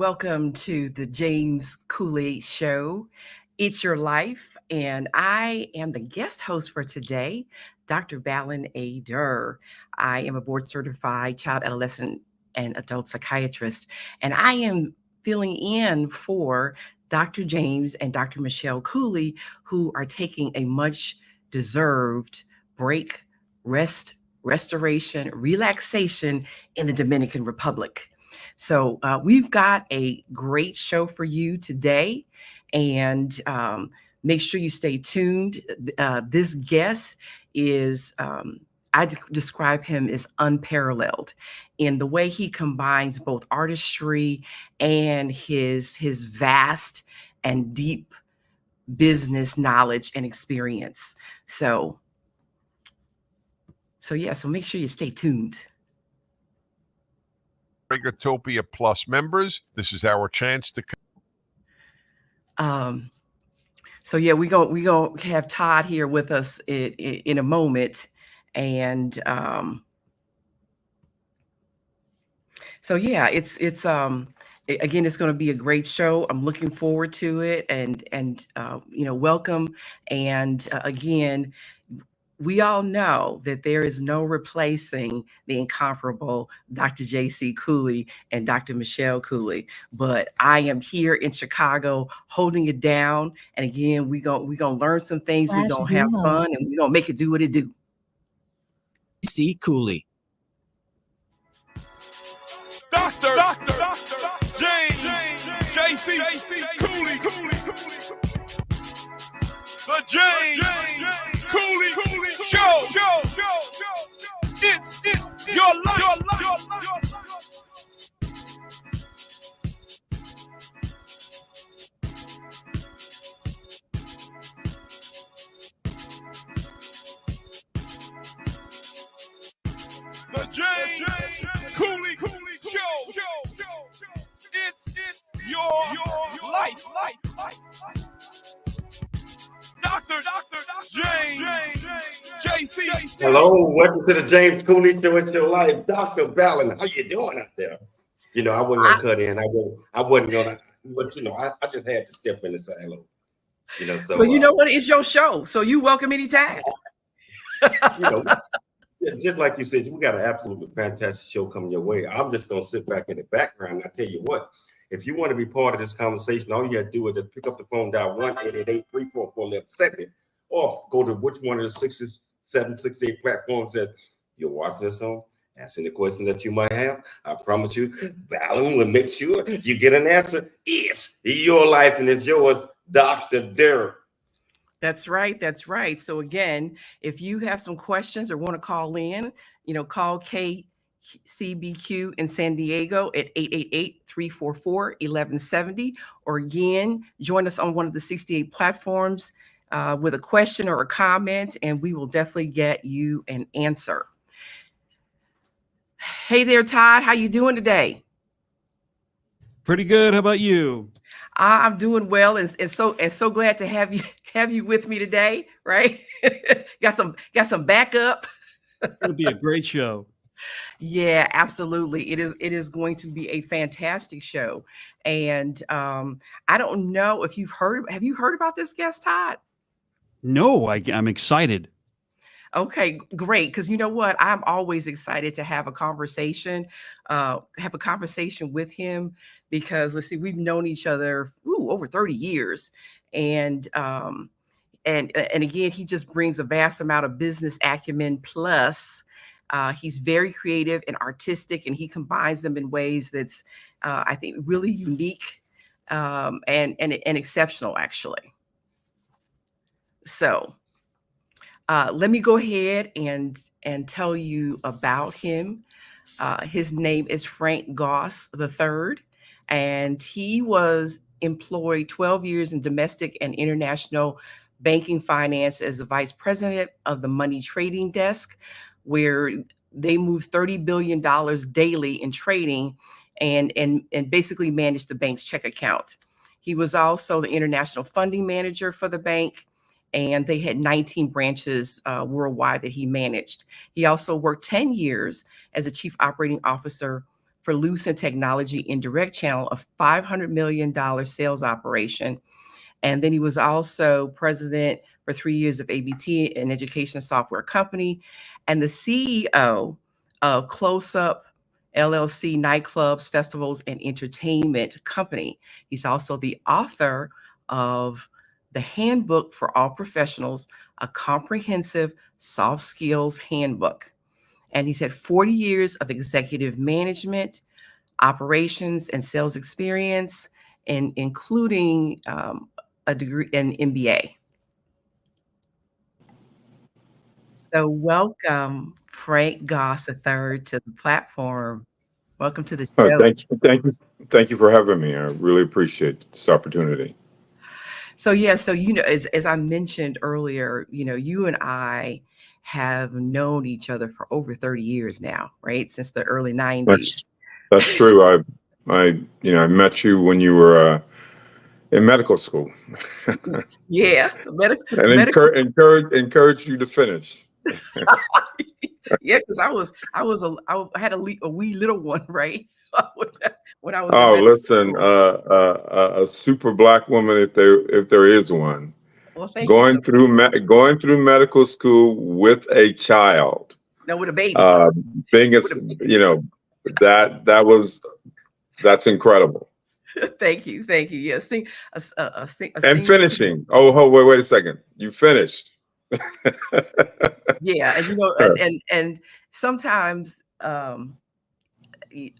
Welcome to the James Cooley Show. It's your life, and I am the guest host for today, Dr. Balin A. Durr. I am a board certified child, adolescent, and adult psychiatrist, and I am filling in for Dr. James and Dr. Michelle Cooley, who are taking a much deserved break, restoration, relaxation in the Dominican Republic. So we've got a great show for you today, and make sure you stay tuned. This guest is, describe him as unparalleled in the way he combines both artistry and his vast and deep business knowledge and experience. So make sure you stay tuned. Regatopia Plus members, this is our chance to. We gonna have Todd here with us in a moment, and again, it's going to be a great show. I'm looking forward to it, and welcome. And again, we all know that there is no replacing the incomparable Dr. J.C. Cooley and Dr. Michelle Cooley. But I am here in Chicago holding it down. And again, we're gonna learn some things. We're going to have fun, and we're going to make it do what it do. C. Cooley. Dr. James J.C. Cooley. The James Cooley Show. It's your life. The James Cooley Show. It's your life. Dr. James J.C. Hello, welcome to the James Cooley Show. It's your life. Dr. Balin, how you doing out there? I wasn't going to cut in. I wasn't going to, but I just had to step in and say hello. Well, you know what? It's your show, so you welcome anytime. Just like you said, we got an absolutely fantastic show coming your way. I'm just going to sit back in the background. And I tell you what, if you want to be part of this conversation, all you got to do is just pick up the phone, dial 1-888-344-1170, or go to which one of the 67, 68 platforms that you're watching this on. Ask any question that you might have. I promise you, Balin will make sure you get an answer. It's your life and it's yours, Dr. Durr. That's right. So again, if you have some questions or want to call in, call KCBQ in San Diego at 888-344-1170, or again, join us on one of the 68 platforms with a question or a comment, and we will definitely get you an answer. Hey there, Todd. How you doing today? Pretty good. How about you? I'm doing well, and so glad to have you with me today. Right? got some backup. It'll be a great show. Yeah, absolutely. It is going to be a fantastic show, and I don't know if have you heard about this guest, Todd? No, I'm excited. Okay, great. Because you know what? I'm always excited to have a conversation with him, because let's see, we've known each other over 30 years. And again, he just brings a vast amount of business acumen. Plus, he's very creative and artistic, and he combines them in ways that's, I think, really unique and exceptional, actually. So let me go ahead and tell you about him. His name is Frank Goss III, and he was employed 12 years in domestic and international banking finance as the vice president of the money trading desk, where they moved $30 billion daily in trading and basically managed the bank's check account. He was also the international funding manager for the bank, and they had 19 branches worldwide that he managed. He also worked 10 years as a chief operating officer for Lucent Technology indirect channel, a $500 million sales operation. And then he was also president for 3 years of ABT, an education software company, and the CEO of Close Up LLC nightclubs, festivals, and entertainment company. He's also the author of The Handbook for All Professionals, a comprehensive soft skills handbook. And he's had 40 years of executive management, operations, and sales experience, and including a degree in MBA. So welcome, Frank Goss III, to the platform. Welcome to the show. Thank you for having me. I really appreciate this opportunity. So yeah, so as I mentioned earlier, you and I have known each other for over 30 years now, right? Since the early 90s. That's true. I met you when you were in medical school. Yeah, and encourage you to finish. Yeah, because I had a wee little one, right? when I was. Oh, listen, a super Black woman, if there is one, well, thank going you so going through medical school with a child. No, with a baby. Being that's incredible. Thank you. Yes, and finishing. Oh, wait a second. You finished. Yeah, and sometimes,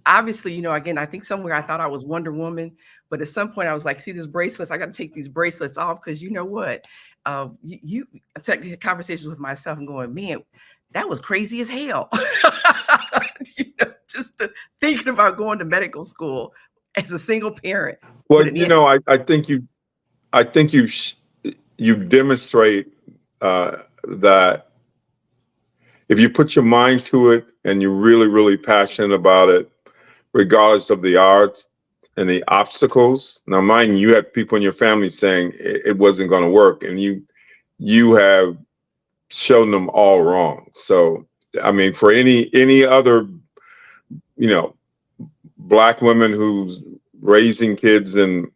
obviously, again, I think somewhere I thought I was Wonder Woman, but at some point I was like, see these bracelets, I got to take these bracelets off, because you know what? I'm taking conversations with myself and going, man, that was crazy as hell. Just thinking about going to medical school as a single parent. Well, I think you demonstrate that if you put your mind to it and you're really, really passionate about it, regardless of the odds and the obstacles. Now, mind you had people in your family saying it wasn't going to work, and you have shown them all wrong. So, I mean, for any other, Black women who's raising kids and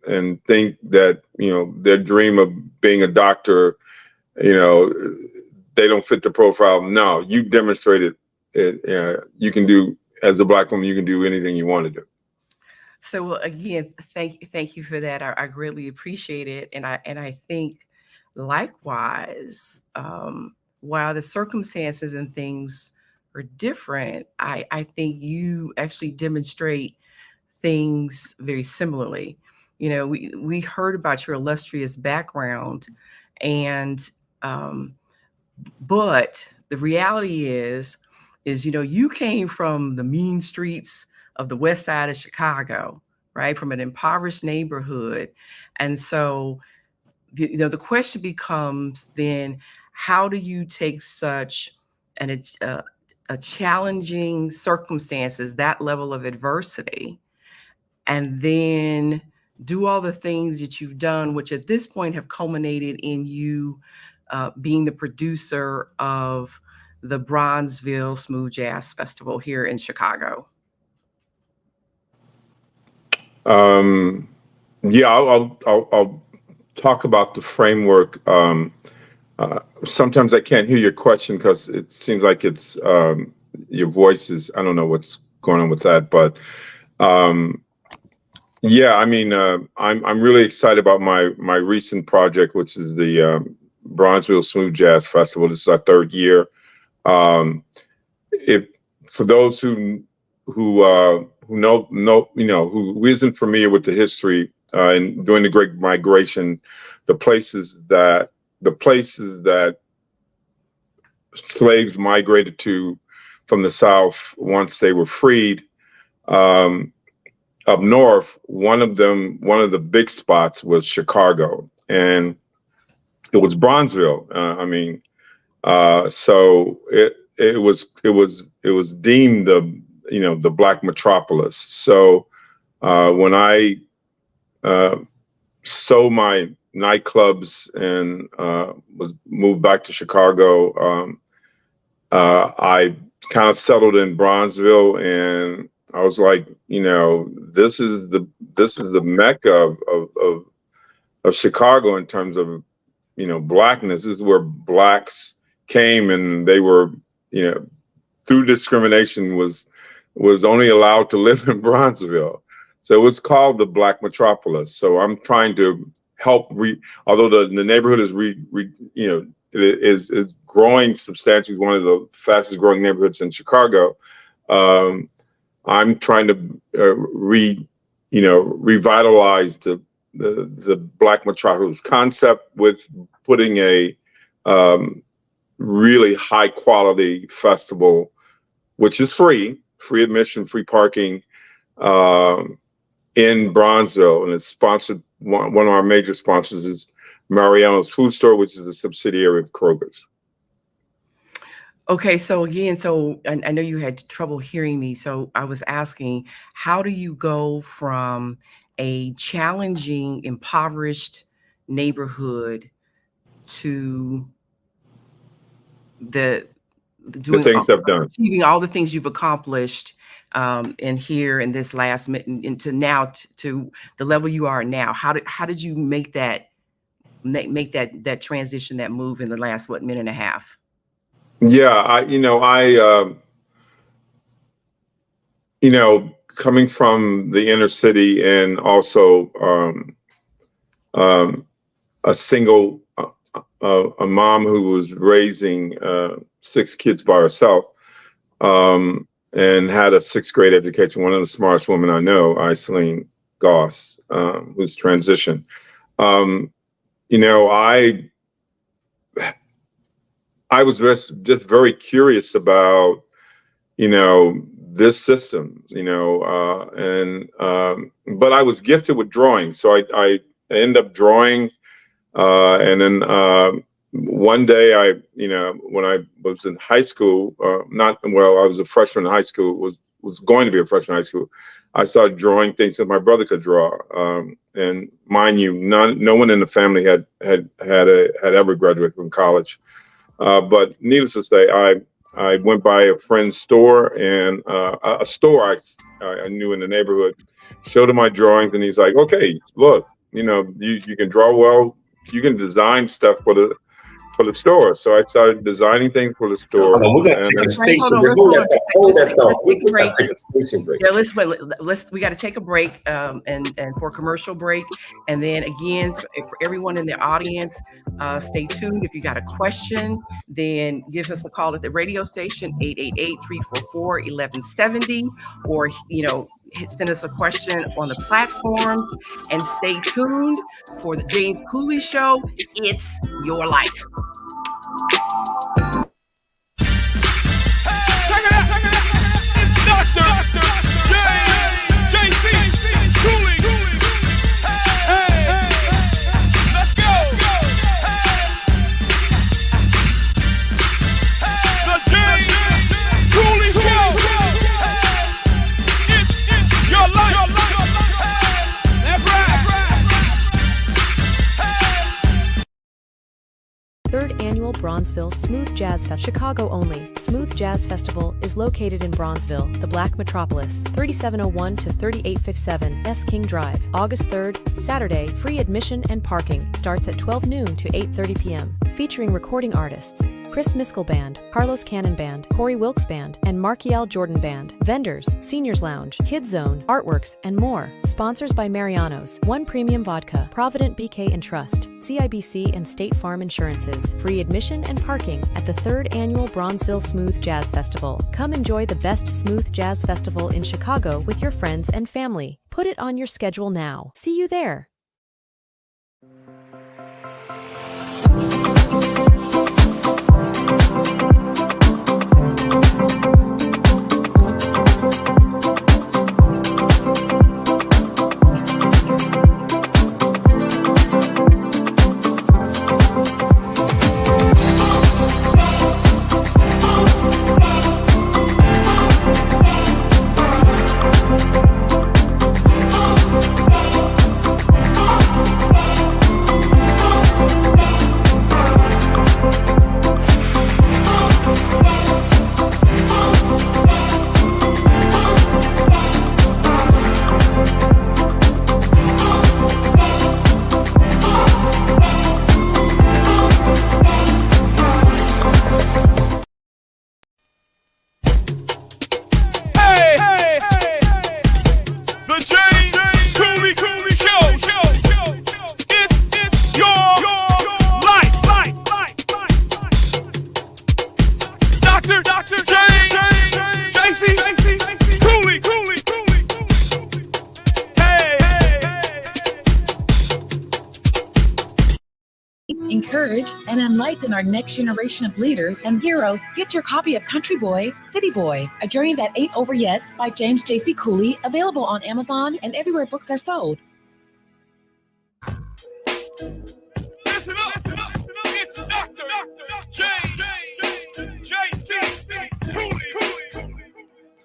think that, their dream of being a doctor, they don't fit the profile. No, you demonstrated it. You can do, as a Black woman, you can do anything you want to do. So again, thank you for that. I greatly appreciate it, and I think likewise, while the circumstances and things are different, I think you actually demonstrate things very similarly. We heard about your illustrious background, and but the reality is you came from the mean streets of the west side of Chicago, right? From an impoverished neighborhood. And so, the question becomes then, how do you take such a challenging circumstances, that level of adversity, and then do all the things that you've done, which at this point have culminated in you being the producer of the Bronzeville Smooth Jazz Festival here in Chicago? Yeah, I'll talk about the framework. Sometimes I can't hear your question because it seems like it's your voice is, I don't know what's going on with that, but yeah, I mean, I'm really excited about my recent project, which is the Bronzeville Smooth Jazz Festival. This is our third year. If for those who know, who isn't familiar with the history and during the Great Migration, the places that slaves migrated to from the South once they were freed. Up north, one of the big spots was Chicago, and it was Bronzeville. So it was deemed the Black metropolis. So when I sold my nightclubs and was moved back to Chicago, I kind of settled in Bronzeville, and I was like, this is the mecca of Chicago in terms of, blackness. This is where blacks came, and they were, through discrimination was only allowed to live in Bronzeville. So it's called the Black Metropolis. So I'm trying to help although the neighborhood is is growing substantially, one of the fastest growing neighborhoods in Chicago. I'm trying to revitalize the Black Metropolis concept with putting a really high quality festival, which is free admission, free parking, in Bronzeville, and it's sponsored. One of our major sponsors is Mariano's Food Store, which is a subsidiary of Kroger's. Okay, so again, I know you had trouble hearing me. So I was asking, how do you go from a challenging, impoverished neighborhood to the things I've done, achieving all the things you've accomplished in here in this last minute, into now to the level you are now? How did you make that transition, that move in the last minute and a half? Yeah, coming from the inner city, and also a single a mom who was raising 6 kids by herself, and had a 6th grade education. One of the smartest women I know, Frank Goss, who's transitioned. I was just very curious about, this system, but I was gifted with drawing. So I ended up drawing, and then one day when I was in high school, I was a freshman in high school, was going to be a freshman in high school, I started drawing things that my brother could draw. And mind you, no one in the family had ever graduated from college. But needless to say, I went by a friend's store, and a store I knew in the neighborhood, showed him my drawings, and he's like, okay, look, you can draw well, you can design stuff for the store. So I started designing things for the store. We're gonna take a station break. Yeah, we got to take a break, and for a commercial break, and then again for everyone in the audience, stay tuned. If you got a question, then give us a call at the radio station 888-344-1170, or send us a question on the platforms, and stay tuned for the James Cooley Show. It's your life. Dr. JC Cooley. Hey, let's go. The James Cooley Show. It's your life. That's right. 3rd Annual Bronzeville Smooth Jazz Fest, Chicago only. Smooth Jazz Festival is located in Bronzeville, the Black Metropolis, 3701 to 3857 S. King Drive. August 3rd, Saturday, free admission and parking. Starts at 12 noon to 8:30 p.m. Featuring recording artists Chris Miskell Band, Carlos Cannon Band, Corey Wilkes Band, and Markiel Jordan Band. Vendors, Seniors Lounge, Kids Zone, Artworks, and more. Sponsors by Mariano's, One Premium Vodka, Provident BK and Trust, CIBC and State Farm Insurances. Free admission and parking at the 3rd Annual Bronzeville Smooth Jazz Festival. Come enjoy the best smooth jazz festival in Chicago with your friends and family. Put it on your schedule now. See you there. encourage, and enlighten our next generation of leaders and heroes, get your copy of Country Boy, City Boy, A Journey That Ain't Over Yet by James J.C. Cooley, available on Amazon and everywhere books are sold. Listen up. It's Dr. J.C. Cooley.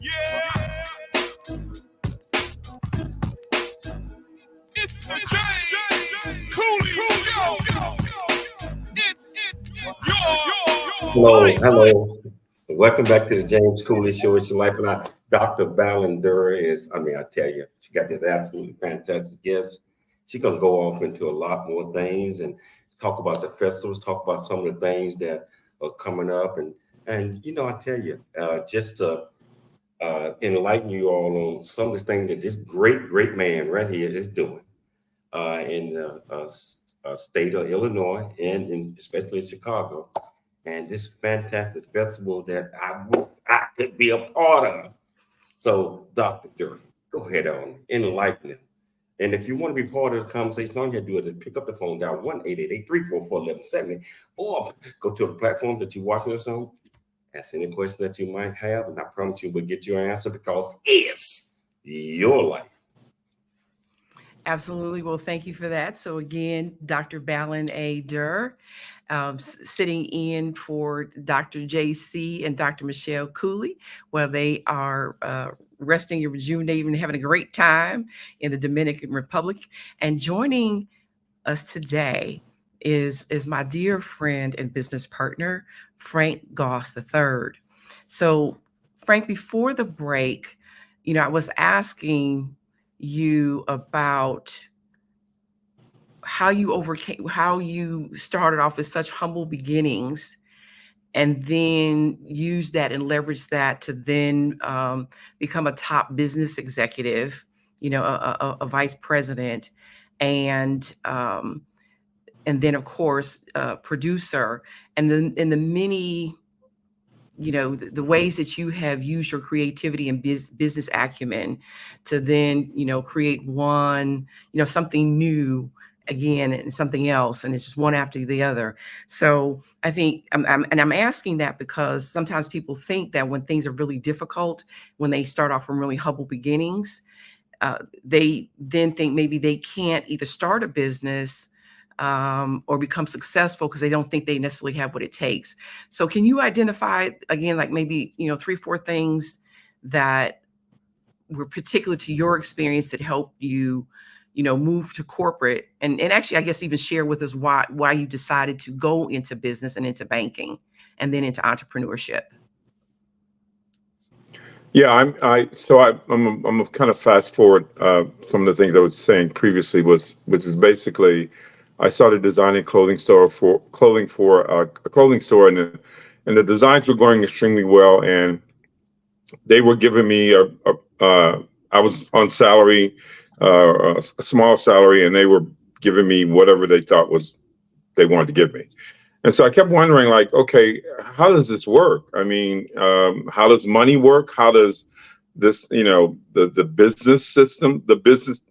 Yeah. It's the J. Cooley Show. It's your Hello. Welcome back to the James Cooley Show. It's your life. And Dr. Balin Durr I tell you, she got this absolutely fantastic guest. She's going to go off into a lot more things and talk about the festivals, talk about some of the things that are coming up. And you know, I tell you, just to enlighten you all on some of the things that this great man right here is doing in the state of Illinois and especially in Chicago. And this fantastic festival that I could be a part of. So, Dr. Durr, go ahead on, enlighten them. And if you want to be part of the conversation, all you have to do is pick up the phone, dial 1-888-344-1170, or go to the platform that you're watching us on, ask any question that you might have, and I promise you we'll get your answer because it's your life. Absolutely. Well, thank you for that. So again, Dr. Balin A. Durr, sitting in for Dr. J.C. and Dr. Michelle Cooley, while they are resting and rejuvenating and having a great time in the Dominican Republic. And joining us today is my dear friend and business partner, Frank Goss III. So, Frank, before the break, I was asking you about how you started off with such humble beginnings and then use that and leverage that to then become a top business executive, a vice president, and then of course producer, and then in the many, the ways that you have used your creativity and business acumen to then, create one, something new again and something else, and it's just one after the other. So I think I'm asking that because sometimes people think that when things are really difficult, when they start off from really humble beginnings, they then think maybe they can't either start a business or become successful because they don't think they necessarily have what it takes. So can you identify again, like maybe, 3-4 things that were particular to your experience that helped you, move to corporate, and actually, I guess even share with us why you decided to go into business and into banking and then into entrepreneurship? Yeah, I'm gonna kind of fast forward some of the things I was saying previously, which is basically I started designing clothing for a clothing store, and the designs were going extremely well, and they were giving me I was on salary, a small salary, and they were giving me whatever they thought they wanted to give me. And so I kept wondering, like, okay, how does this work? I mean, how does money work? How does this, the business system, the business,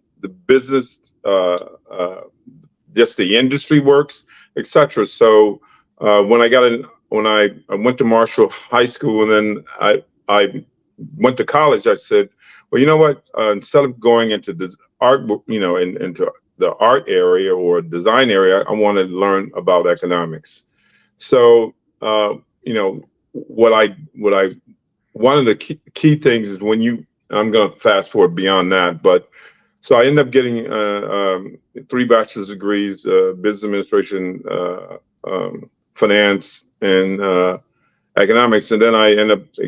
just the industry works, etc. So when I went to Marshall High School, and then I went to college, I said, well, you know what? Instead of going into this art, into the art area or design area, I wanted to learn about economics. So, one of the key things is I'm going to fast forward beyond that, but so I ended up getting 3 bachelor's degrees, business administration, finance, and economics, and then I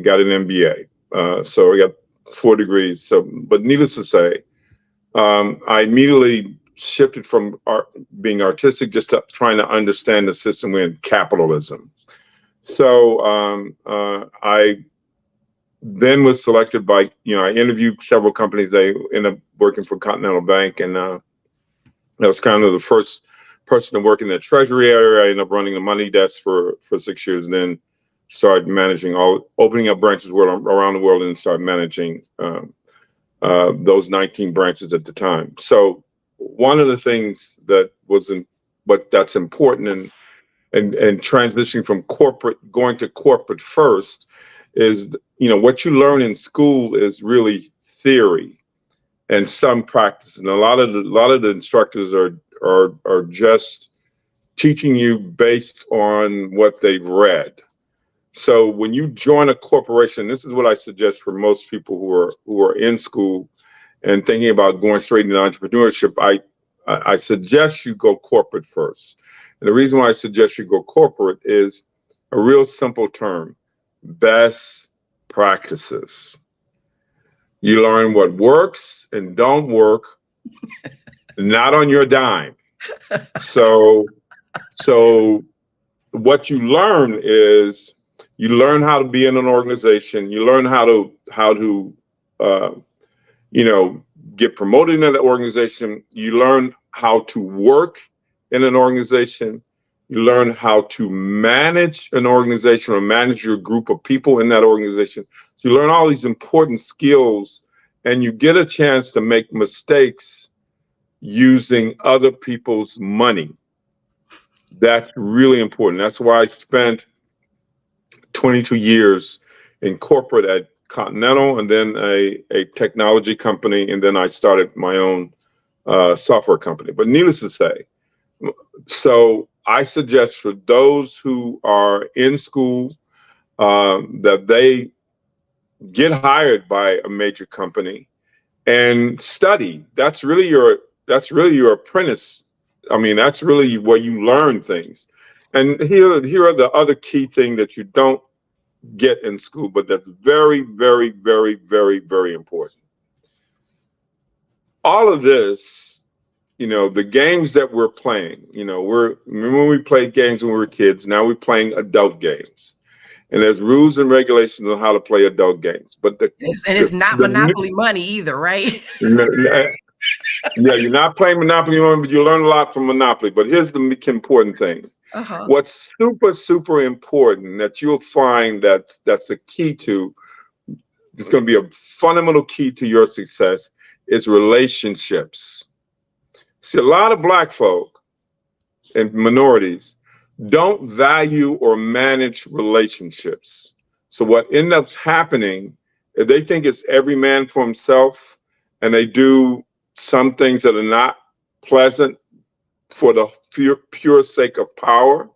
got an MBA. So I got 4 degrees. So, but needless to say, I immediately shifted from being artistic just to trying to understand the system in capitalism. So I then was selected by, I interviewed several companies. I ended up working for Continental Bank, and I was kind of the first person to work in the treasury area. I ended up running the money desk for 6 years, and then started managing opening up branches around the world, and started managing those 19 branches at the time. So one of the things that's important, and transitioning from corporate, going to corporate first, is, what you learn in school is really theory and some practice. And a lot of the instructors are just teaching you based on what they've read. So when you join a corporation, this is what I suggest for most people who are in school and thinking about going straight into entrepreneurship. I suggest you go corporate first. And the reason why I suggest you go corporate is a real simple term: best practices. You learn what works and don't work, not on your dime. So what you learn is, you learn how to be in an organization. You learn how to get promoted in that organization. You learn how to work in an organization. You learn how to manage an organization or manage your group of people in that organization. So you learn all these important skills, and you get a chance to make mistakes using other people's money. That's really important. That's why I spent 22 years in corporate at Continental, and then a technology company, and then I started my own software company. But needless to say, so I suggest for those who are in school that they get hired by a major company and study. That's really your apprentice. I mean, that's really where you learn things. And here are the other key thing that you don't get in school, but that's very, very, very, very, very important. All of this, the games that we're playing, remember when we played games when we were kids, now we're playing adult games. And there's rules and regulations on how to play adult games. But it's not Monopoly money either, right? Yeah, you're not playing Monopoly money, but you learn a lot from Monopoly. But here's the important thing. What's super, super important that you'll find that's a key to, it's going to be a fundamental key to your success, is relationships. See, a lot of Black folk and minorities don't value or manage relationships. So what ends up happening is they think it's every man for himself, and they do some things that are not pleasant for the pure sake of power.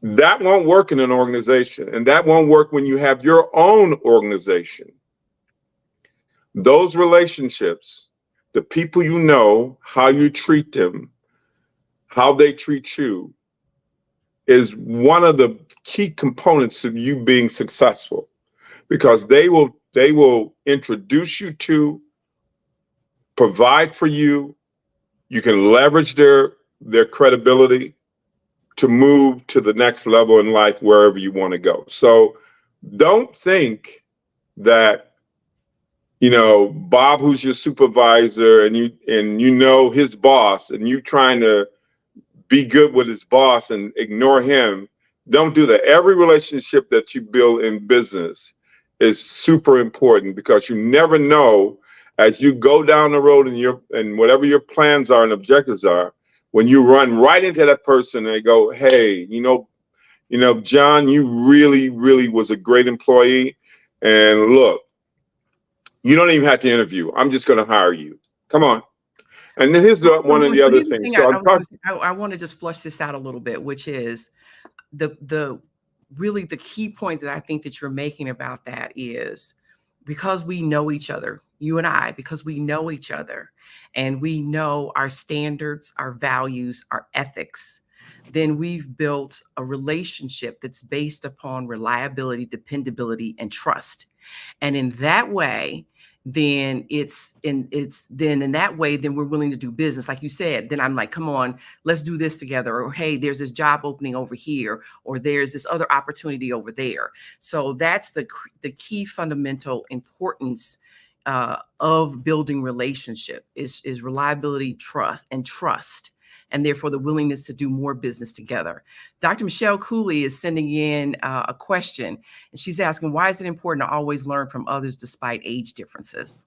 That won't work in an organization, and that won't work when you have your own organization. Those relationships, the people you know, how you treat them, how they treat you, is one of the key components of you being successful, because they will introduce you to, provide for you. You can leverage their credibility to move to the next level in life, wherever you want to go. So don't think that, Bob, who's your supervisor, and his boss, and you trying to be good with his boss and ignore him. Don't do that. Every relationship that you build in business is super important, because you never know, as you go down the road and whatever your plans are and objectives are, when you run right into that person and they go, hey, John, you really, really was a great employee. And look, you don't even have to interview. I'm just going to hire you. Come on. And then here's one of the other things. I want to just flush this out a little bit, which is the key point that I think that you're making about that is, because we know each other, you and I, because we know each other and we know our standards, our values, our ethics, then we've built a relationship that's based upon reliability, dependability, and trust. And in that way, then then we're willing to do business. Like you said, then I'm like, come on, let's do this together. Or, hey, there's this job opening over here, or there's this other opportunity over there. So that's the key fundamental importance of building relationship is reliability, trust, and therefore the willingness to do more business together. Dr. Michelle Cooley is sending in a question, and she's asking, why is it important to always learn from others despite age differences?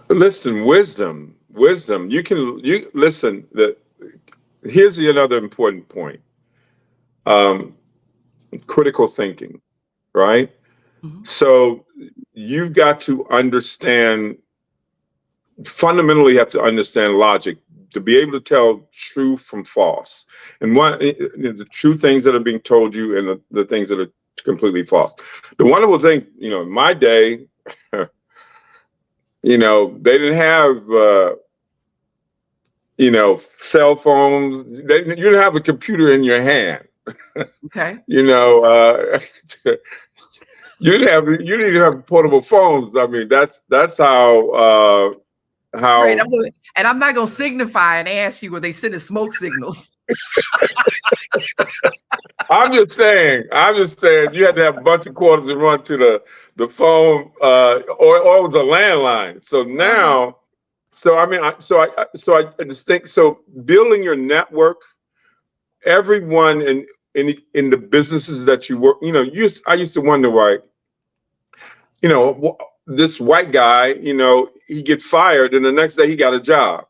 Listen, wisdom. You listen. here's another important point. Critical thinking, right? Mhm. So you've got to understand, fundamentally, you have to understand logic to be able to tell true from false, and the true things that are being told you and the things that are completely false. The wonderful thing, in my day, they didn't have, cell phones. You didn't have a computer in your hand. Okay. You didn't even have portable phones. I mean, that's how. Right. And I'm not going to signify and ask you where they sending smoke signals. I'm just saying you had to have a bunch of quarters to run to the phone, or it was a landline. So now, I just think, so building your network, everyone in the businesses that you work, I used to wonder why, this white guy, he gets fired and the next day he got a job.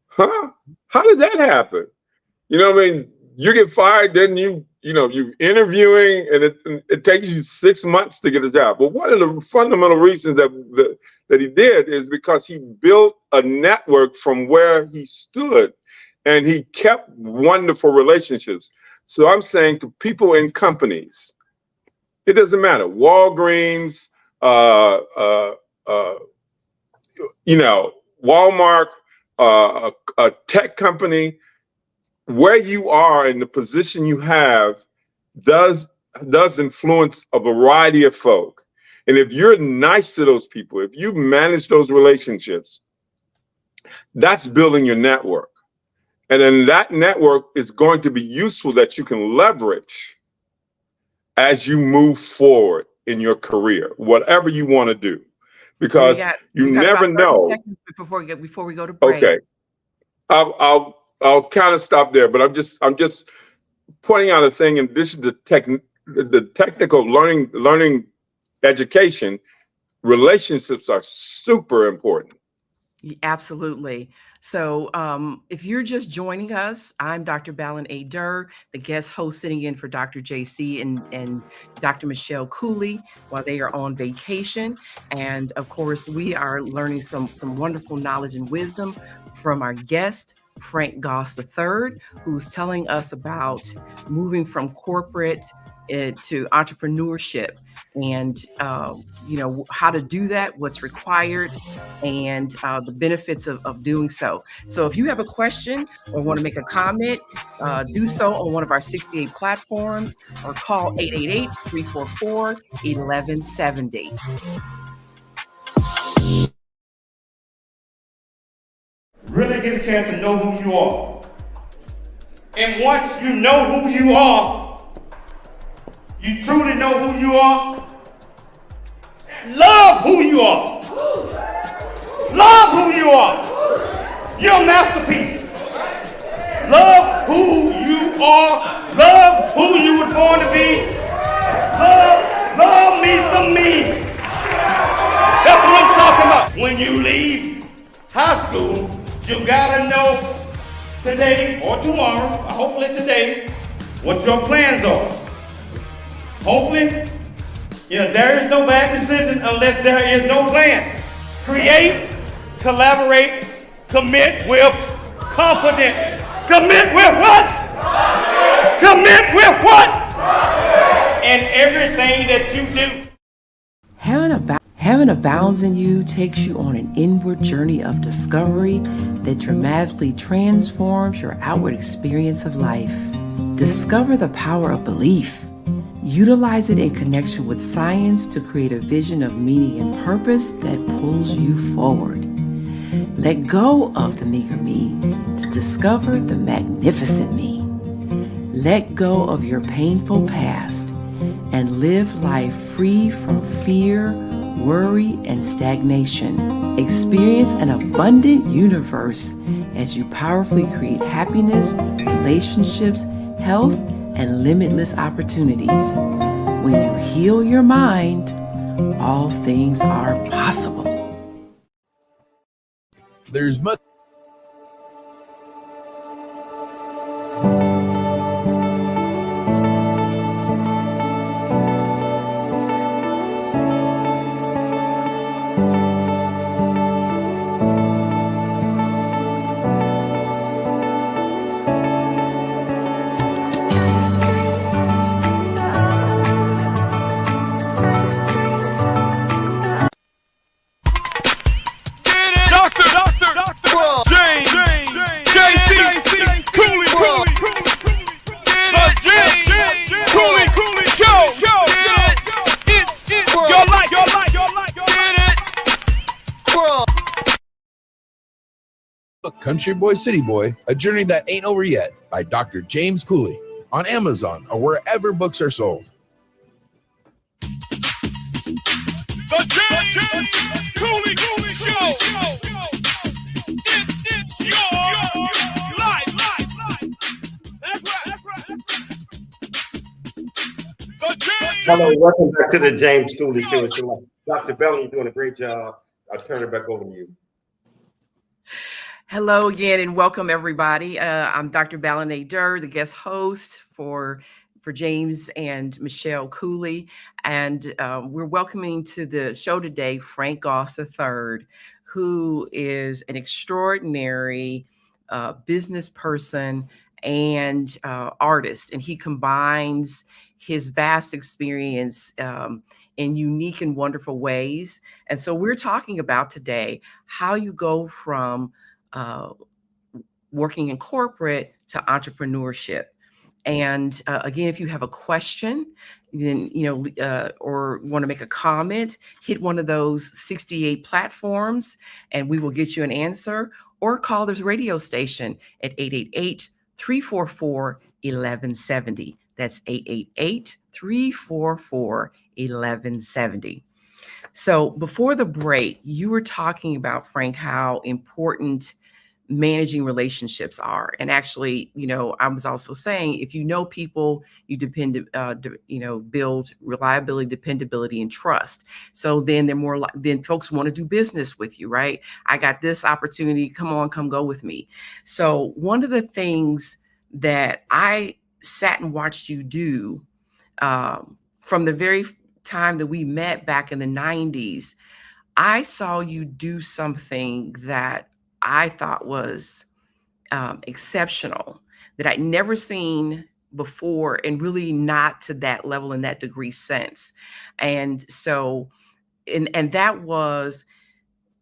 Huh? How did that happen? You get fired, then you interviewing, and it takes you 6 months to get a job. But one of the fundamental reasons that he did is because he built a network from where he stood, and he kept wonderful relationships. So I'm saying to people in companies, it doesn't matter. Walgreens, Walmart, a tech company, where you are and the position you have does influence a variety of folk. And if you're nice to those people, if you manage those relationships, that's building your network. And then that network is going to be useful, that you can leverage as you move forward in your career, whatever you want to do, because you never know. Seconds before we go to break. Okay, I'll kind of stop there, but I'm just pointing out a thing. In addition to the technical learning education, relationships are super important. Absolutely. So if you're just joining us, I'm Dr. Balin A. Durr, the guest host sitting in for Dr. JC and Dr. Michelle Cooley while they are on vacation. And of course, we are learning some wonderful knowledge and wisdom from our guest, Frank Goss III, who's telling us about moving from corporate to entrepreneurship, and how to do that, what's required, and the benefits of doing so. So if you have a question or want to make a comment, do so on one of our 68 platforms or call 888-344-1170. Really get a chance to know who you are. And once you know who you are, you truly know who you are, love who you are. Love who you are. You're a masterpiece. Love who you are. Love who you were born to be. Love me some me. That's what I'm talking about. When you leave high school, you gotta know today or tomorrow, or hopefully today, what your plans are. Hopefully, there is no bad decision unless there is no plan. Create, collaborate, commit with confidence. Commit with what? Commit with what? And everything that you do. Heaven Abounds in You takes you on an inward journey of discovery that dramatically transforms your outward experience of life. Discover the power of belief. Utilize it in connection with science to create a vision of meaning and purpose that pulls you forward. Let go of the meager me to discover the magnificent me. Let go of your painful past and live life free from fear, worry, and stagnation. Experience an abundant universe as you powerfully create happiness, relationships, health, and limitless opportunities. When you heal your mind, all things are possible. There's much book Country Boy, City Boy, A Journey That Ain't Over Yet by Dr. James Cooley on Amazon or wherever books are sold. The James Cooley Show. It's your life. That's right. The James. Hello, welcome back to the James Cooley Show. It's your life. Dr. Balin, you're doing a great job. I'll turn it back over to you. Hello again and welcome everybody. I'm Dr. Balin A. Durr, the guest host for James and Michelle Cooley. And we're welcoming to the show today Frank Goss III, who is an extraordinary business person and artist. And he combines his vast experience in unique and wonderful ways. And so we're talking about today how you go from working in corporate to entrepreneurship. And again, if you have a question, then, or want to make a comment, hit one of those 68 platforms and we will get you an answer, or call this radio station at 888-344-1170. That's 888-344-1170. So before the break, you were talking about, Frank, how important managing relationships are. And actually, I was also saying, if you know people, you build reliability, dependability, and trust. So then then folks want to do business with you, right? I got this opportunity. Come go with me. So one of the things that I sat and watched you do from the very time that we met back in the 90s, I saw you do something that I thought was exceptional, that I'd never seen before, and really not to that level in that degree since. And so, and that was,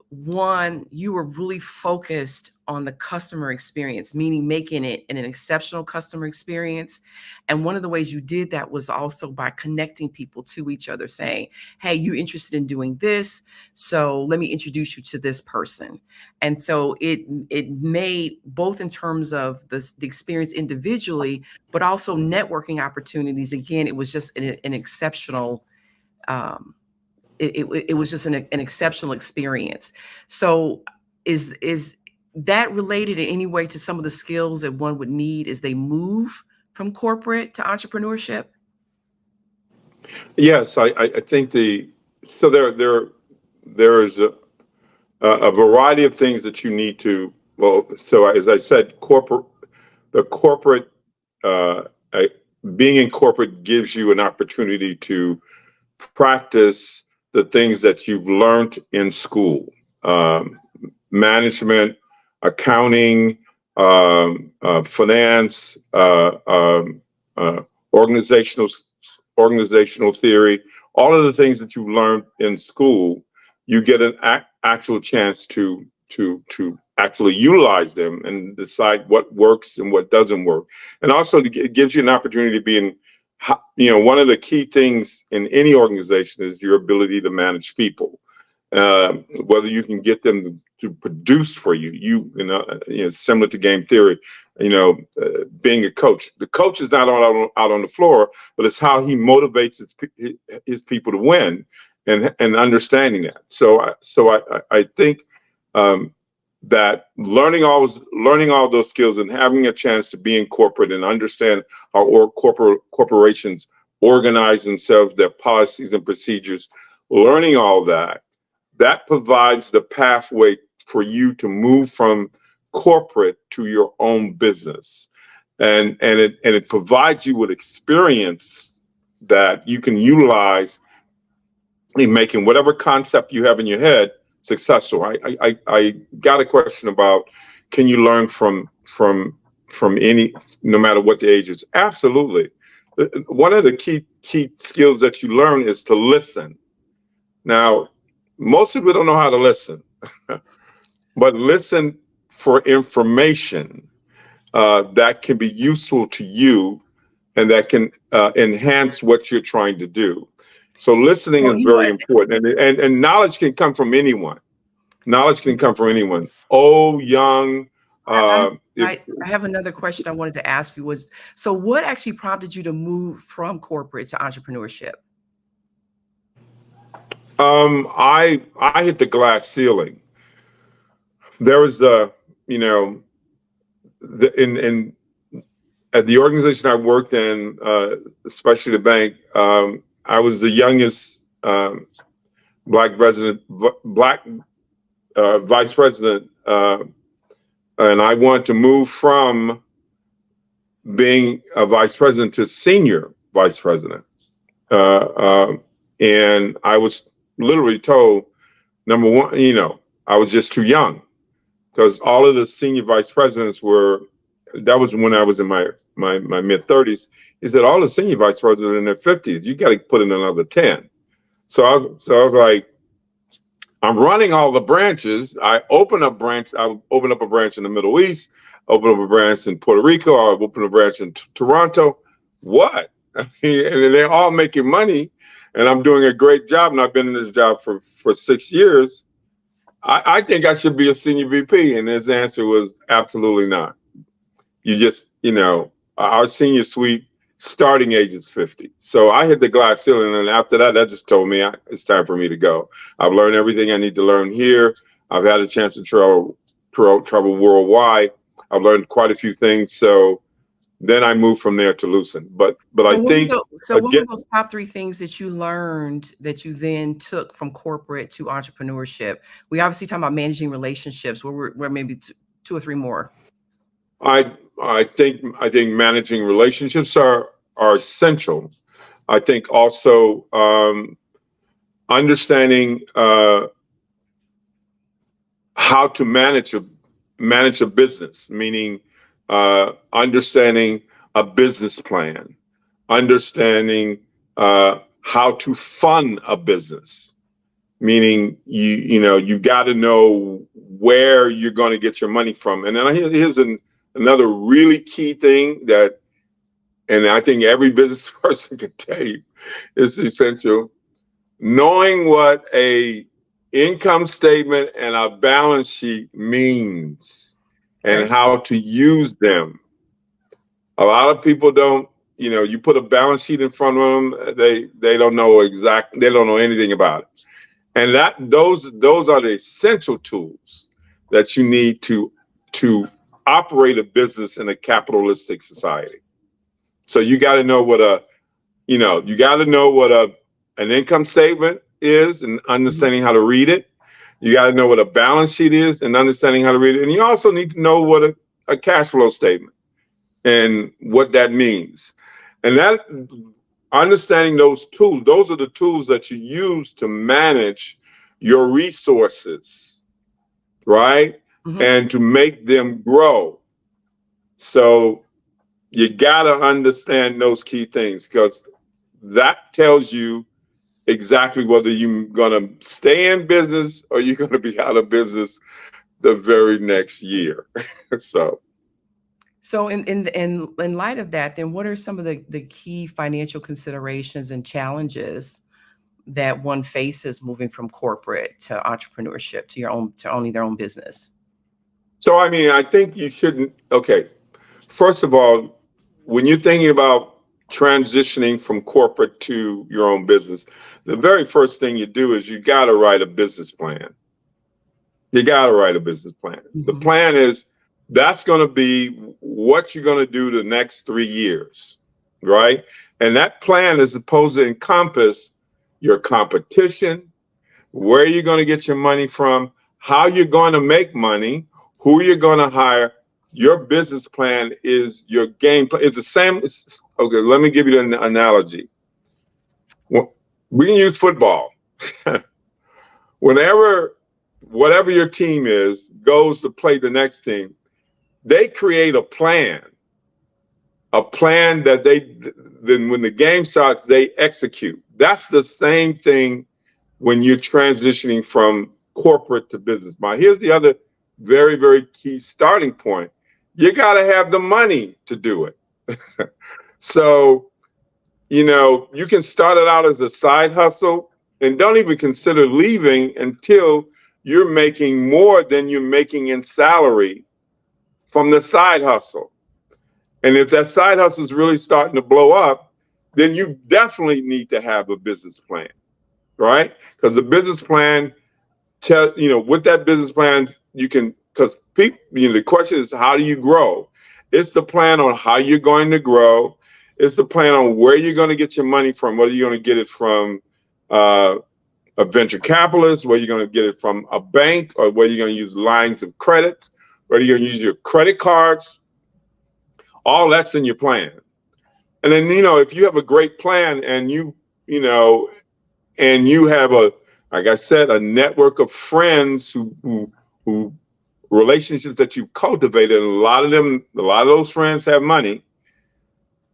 one, you were really focused on the customer experience, meaning making it an exceptional customer experience. And one of the ways you did that was also by connecting people to each other, saying, hey, you interested in doing this? So let me introduce you to this person. And so it made, both in terms of the experience individually, but also networking opportunities. Again, it was just an exceptional it was just an exceptional experience. So is that related in any way to some of the skills that one would need as they move from corporate to entrepreneurship? Yes, I think there is a variety of things that you need to, so as I said, being in corporate gives you an opportunity to practice the things that you've learned in school, management, accounting, finance, organizational theory, all of the things that you learned in school, you get an actual chance to actually utilize them and decide what works and what doesn't work. And also it gives you an opportunity to be in, one of the key things in any organization is your ability to manage people, whether you can get them to produce for you, similar to game theory, being a coach. The coach is not out on the floor, but it's how he motivates his people to win, and understanding that. So I think that learning all those skills and having a chance to be in corporate and understand how corporations organize themselves, their policies and procedures, learning all that provides the pathway for you to move from corporate to your own business, and it provides you with experience that you can utilize in making whatever concept you have in your head successful. I got a question about, can you learn from any, no matter what the age is? Absolutely. One of the key skills that you learn is to listen. Now, most people don't know how to listen, but listen for information that can be useful to you and that can enhance what you're trying to do. So listening is very important, and knowledge can come from anyone. Knowledge can come from anyone, old, young. I have another question I wanted to ask you was, so what actually prompted you to move from corporate to entrepreneurship? I hit the glass ceiling. There was at the organization I worked in, especially the bank, I was the youngest black vice president, and I wanted to move from being a vice president to senior vice president. And I was literally told, number one, I was just too young, because all of the senior vice presidents that was when I was in my mid-30s. He said, all the senior vice presidents are in their 50s. You got to put in another 10. So I was like, I'm running all the branches. I open up a branch in the Middle East, open up a branch in Puerto Rico, I open a branch in Toronto. What? And they're all making money, and I'm doing a great job, and I've been in this job for 6 years. I think I should be a senior VP. And his answer was absolutely not. You just, our senior suite starting age is 50. So I hit the glass ceiling, and after that just told me it's time for me to go. I've learned everything I need to learn here. I've had a chance to travel worldwide. I've learned quite a few things. So then I moved from there to Lucent. But I think what were those top 3 things that you learned that you then took from corporate to entrepreneurship? We obviously talking about managing relationships. Where maybe 2 or 3 more. I think managing relationships are essential. I think also understanding how to manage a business, meaning understanding a business plan, understanding how to fund a business, meaning you got to know where you're going to get your money from. And then here's another really key thing and I think every business person can tell you is essential: knowing what a income statement and a balance sheet means and how to use them. A lot of people don't, you put a balance sheet in front of them, they don't know anything about it. And those are the essential tools that you need to operate a business in a capitalistic society. So you got to know what an income statement is and understanding how to read it. You got to know what a balance sheet is and understanding how to read it. And you also need to know what a cash flow statement and what that means. And that understanding those tools, those are the tools that you use to manage your resources, right? Mm-hmm. And to make them grow. So you got to understand those key things, because that tells you exactly whether you're going to stay in business or you're going to be out of business the very next year. So in light of that, then what are some of the key financial considerations and challenges that one faces moving from corporate to entrepreneurship, to owning their own business? So, I think you shouldn't. Okay. First of all, when you're thinking about transitioning from corporate to your own business, the very first thing you do is you got to write a business plan. You got to write a business plan. Mm-hmm. The plan is that's going to be what you're going to do the next 3 years, right? And that plan is supposed to encompass your competition, where you're going to get your money from, how you're going to make money, who you're going to hire. Your business plan is your game plan. It's the same. Okay, let me give you an analogy. We can use football. Whatever your team is goes to play the next team, they create a plan that then when the game starts, they execute. That's the same thing when you're transitioning from corporate to business. Now, here's the other very, very key starting point. You got to have the money to do it. So, you can start it out as a side hustle and don't even consider leaving until you're making more than you're making in salary from the side hustle. And if that side hustle is really starting to blow up, then you definitely need to have a business plan, right? Because the business plan, with that business plan, you can, because people, the question is, how do you grow? It's the plan on how you're going to grow. It's the plan on where you're going to get your money from, whether you're going to get it from a venture capitalist, whether you're going to get it from a bank, or whether you're going to use lines of credit, whether you're going to use your credit cards. All that's in your plan. And then, if you have a great plan and you have like I said, a network of friends who relationships that you cultivated, and a lot of those friends have money,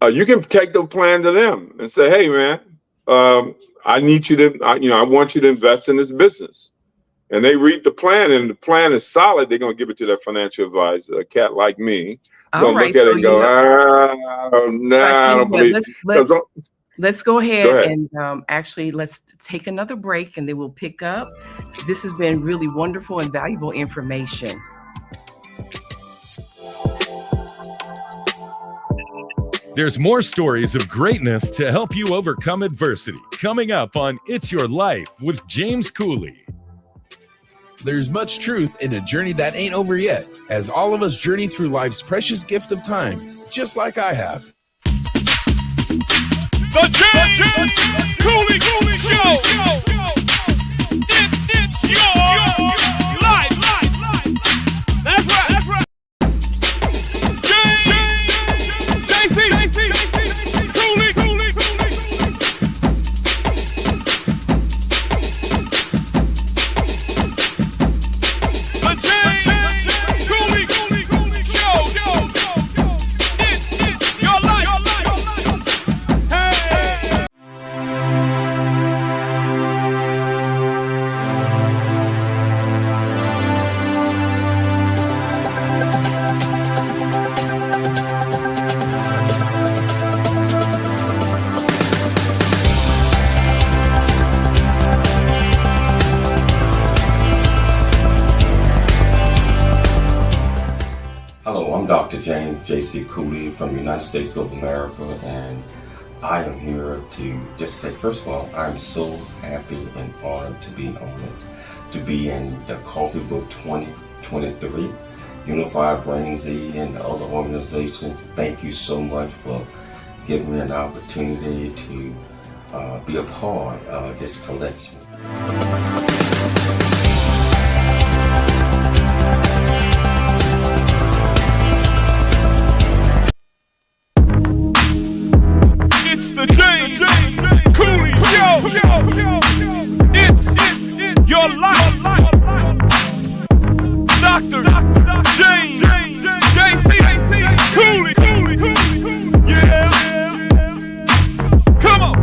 you can take the plan to them and say, hey, man, I need you to, I want you to invest in this business. And they read the plan, and the plan is solid. They're going to give it to their financial advisor, a cat like me. Going to look at it and go, I don't believe it. Let's go ahead and actually let's take another break, and then we'll pick up. This has been really wonderful and valuable information. There's more stories of greatness to help you overcome adversity coming up on It's Your Life with James Cooley. There's much truth in a journey that ain't over yet, as all of us journey through life's precious gift of time, just like I have. The James Cooley Show. It's your life. That's right. James JC Cooley. The James Cooley Show. It's your life. Hello, I'm Dr. James J.C. Cooley from the United States of America, and I am here to just say, first of all, I'm so happy and honored to be honored to be in the Coffee Book 2023, Unified Brain Z and the other organizations. Thank you so much for giving me an opportunity to be a part of this collection. It's the James Cooley Show. It's your life. Dr. James J.C. Cooley. Yeah. Come on.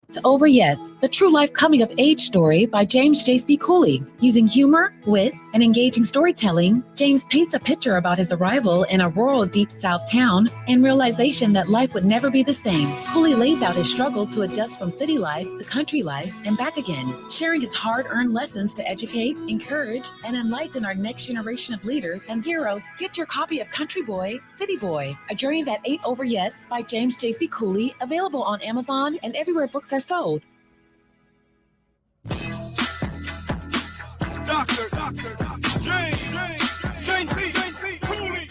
It's over yet. The true life coming of age story by James J.C. Cooley. Using humor, wit, and engaging storytelling, James paints a picture about his arrival in a rural deep south town and realization that life would never be the same. Cooley lays out his struggle to adjust from city life to country life and back again, sharing his hard-earned lessons to educate, encourage, and enlighten our next generation of leaders and heroes. Get your copy of Country Boy, City Boy, A Journey That Ain't Over Yet by James J.C. Cooley, available on Amazon and everywhere books are sold. Dr. James J.C. Cooley.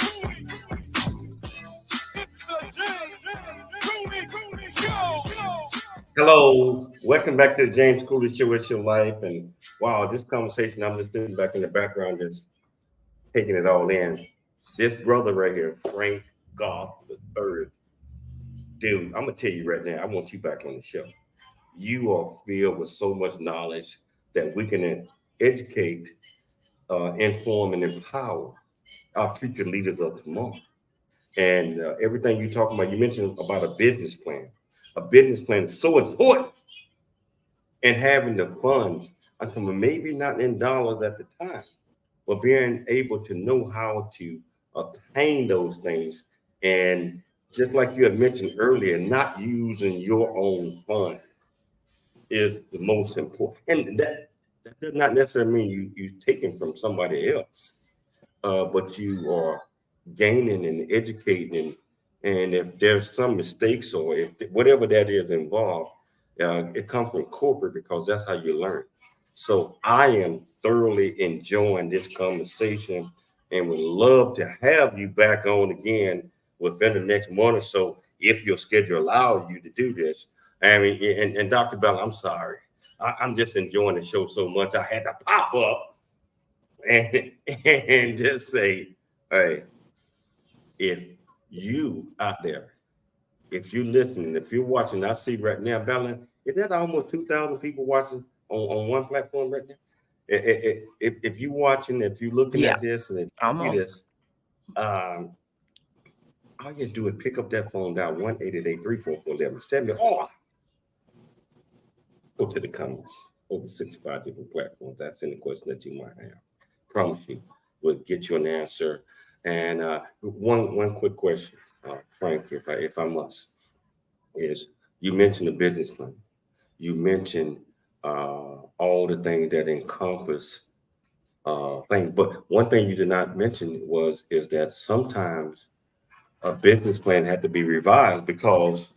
It's the James Cooley Show. Hello, welcome back to the James Cooley Show. It's your life. And wow, this conversation, I'm just sitting back in the background, just taking it all in. This brother right here, Frank Goss III. Dude, I'm going to tell you right now, I want you back on the show. You are filled with so much knowledge that we can educate, inform, and empower our future leaders of tomorrow. And everything you're talking about, you mentioned about a business plan. A business plan is so important. And having the funds, maybe not in dollars at the time, but being able to know how to obtain those things. And just like you had mentioned earlier, not using your own funds is the most important. And that does not necessarily mean you taking from somebody else, but you are gaining and educating. And if there's some mistakes or if whatever that is involved, it comes from corporate because that's how you learn. So I am thoroughly enjoying this conversation and would love to have you back on again within the next month or so if your schedule allows you to do this. I mean, and Dr. Bell, I'm sorry. I'm just enjoying the show so much. I had to pop up and just say, hey, if you out there, if you're listening, if you're watching, I see right now, Balin, is that almost 2,000 people watching on one platform right now? If you're watching, if you're looking at this, and if you see this, all you do is pick up that phone, dial 1-888-344-1170, or go to the comments. Over 65 different platforms. That's any question that you might have. Promise you, we'll get you an answer. And one quick question, Frank, if I must, is you mentioned the business plan. You mentioned all the things that encompass things, but one thing you did not mention is that sometimes a business plan had to be revised because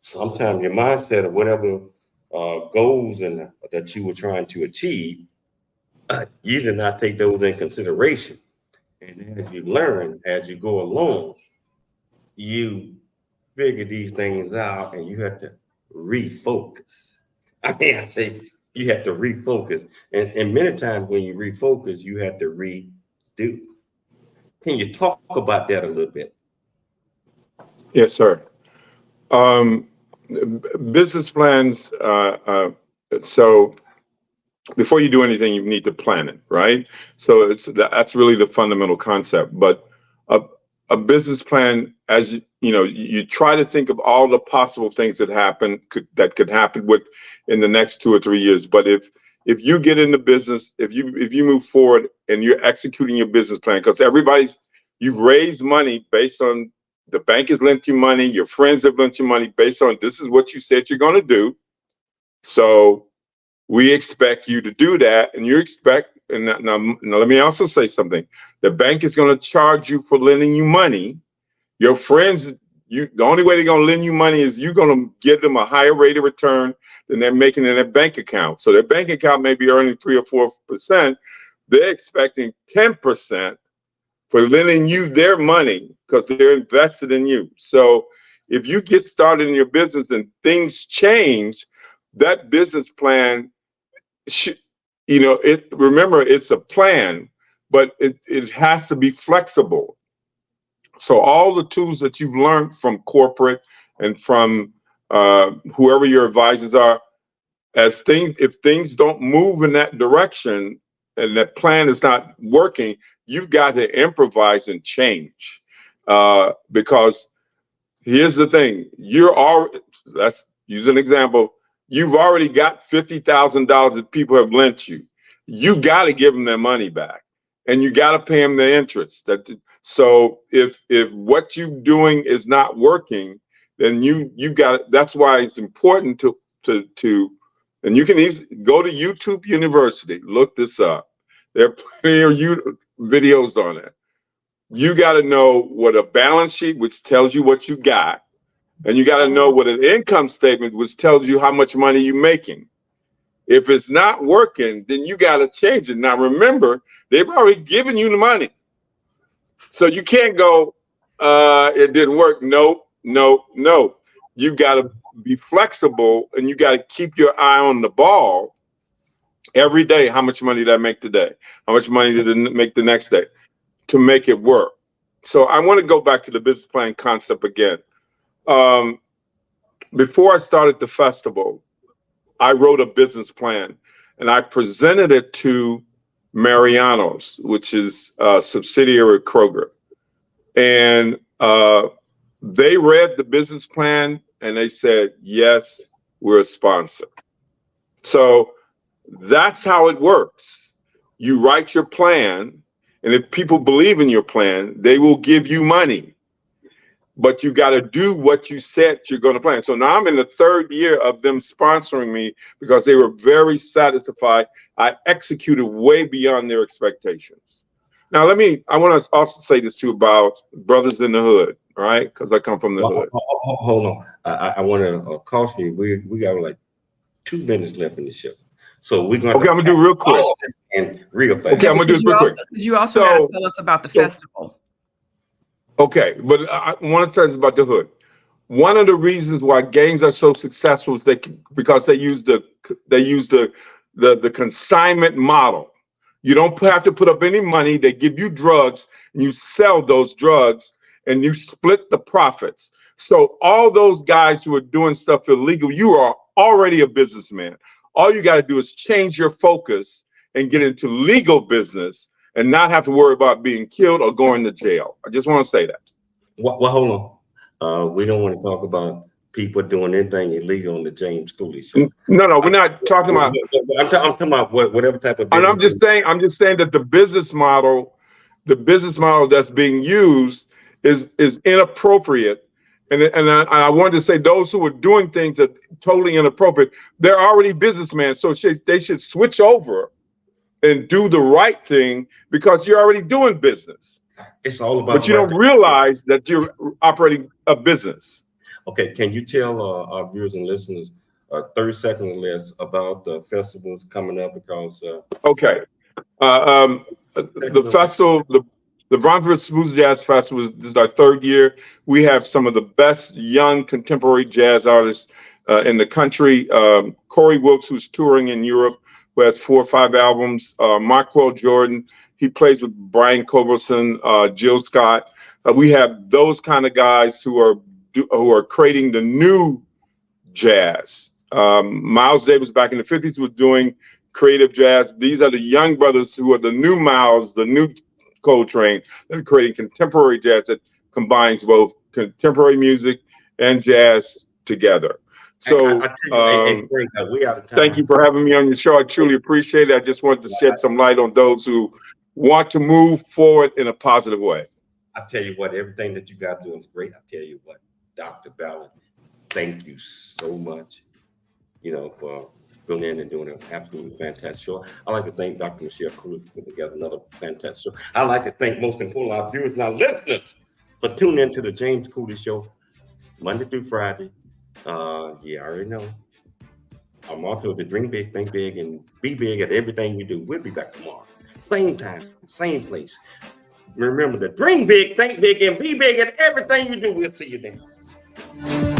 sometimes your mindset of whatever goals and that you were trying to achieve, you did not take those in consideration. And as you learn, as you go along, you figure these things out and you have to refocus. I mean, I say you have to refocus. And many times when you refocus, you have to redo. Can you talk about that a little bit? Yes, sir. Business plans. So before you do anything, you need to plan it, right? So that's really the fundamental concept. But a business plan, as you try to think of all the possible things that could happen in the next 2 or 3 years. But if you get into business, if you move forward and you're executing your business plan, because you've raised money based on the bank has lent you money, your friends have lent you money based on this is what you said you're going to do. So we expect you to do that, and you expect. And now let me also say something. The bank is going to charge you for lending you money. Your friends, the only way they're going to lend you money is you're going to give them a higher rate of return than they're making in their bank account. So their bank account may be earning 3 or 4%. They're expecting 10% for lending you their money because they're invested in you. So if you get started in your business and things change, that business plan remember it's a plan, but it has to be flexible. So all the tools that you've learned from corporate and from whoever your advisors are, if things don't move in that direction and that plan is not working, you've got to improvise and change. Because here's the thing, let's use an example. You've already got $50,000 that people have lent you. You got to give them their money back, and you got to pay them the interest. So if what you're doing is not working, then you got. That's why it's important to and you can easily go to YouTube University. Look this up. There are plenty of videos on it. You got to know what a balance sheet, which tells you what you got. And you got to know what an income statement, which tells you how much money you're making. If it's not working, then you got to change it. Now, remember, they've already given you the money. So you can't go, it didn't work. No. You got to be flexible, and you got to keep your eye on the ball every day. How much money did I make today? How much money did it make the next day to make it work? So I want to go back to the business plan concept again. Before I started the festival, I wrote a business plan and I presented it to Mariano's, which is a subsidiary of Kroger. And they read the business plan and they said, yes, we're a sponsor. So that's how it works. You write your plan, and if people believe in your plan, they will give you money. but you got to do what you said you're going to plan. So now I'm in the 3rd year of them sponsoring me because they were very satisfied. I executed way beyond their expectations. Now, I want to also say this too about brothers in the hood, all right? Because I come from the hood. Hold on. I want to caution you. We got like 2 minutes left in the show. So we're going to. Okay, I'm going to do real quick. And real fast. Okay, I'm going to do it real quick. You also got to tell us about the festival. Okay, but I want to tell us about the hood. One of the reasons why gangs are so successful is because they use the consignment model. You don't have to put up any money. They give you drugs, and you sell those drugs, and you split the profits. So all those guys who are doing stuff illegal, you are already a businessman. All you got to do is change your focus and get into legal business and not have to worry about being killed or going to jail. I just want to say that. Well, hold on. We don't want to talk about people doing anything illegal on the James Cooley show. No, we're not talking about. I'm talking about whatever type of. And I'm just saying that the business model that's being used is inappropriate. And I wanted to say those who are doing things that are totally inappropriate, they're already businessmen, so they should switch over and do the right thing because you're already doing business. It's all about. But you don't realize that you're operating a business. Okay, can you tell our viewers and listeners 30 seconds or less about the festivals coming up? Because okay, the festival, the Bronzeville Smooth Jazz Festival, this is our 3rd year. We have some of the best young contemporary jazz artists in the country. Corey Wilkes, who's touring in Europe, who has 4 or 5 albums. Marquel Jordan, he plays with Brian Culbertson, Jill Scott. We have those kind of guys who are creating the new jazz. Miles Davis back in the 50s was doing creative jazz. These are the young brothers who are the new Miles, the new Coltrane, that are creating contemporary jazz that combines both contemporary music and jazz together. So we out of time. Thank you for having me on your show. I truly appreciate it. I just wanted to shed some light on those who want to move forward in a positive way. I tell you what, everything that you guys doing is great. I tell you what, Dr. Balin, thank you so much, for filling in and doing an absolutely fantastic show. I'd like to thank Dr. Michelle Cruz for putting together another fantastic show. I'd like to thank, most importantly, our viewers and our listeners for tuning into the James Cooley Show, Monday through Friday. I already know. Our motto is to dream big, think big, and be big at everything you do. We'll be back tomorrow. Same time, same place. Remember to dream big, think big, and be big at everything you do. We'll see you then.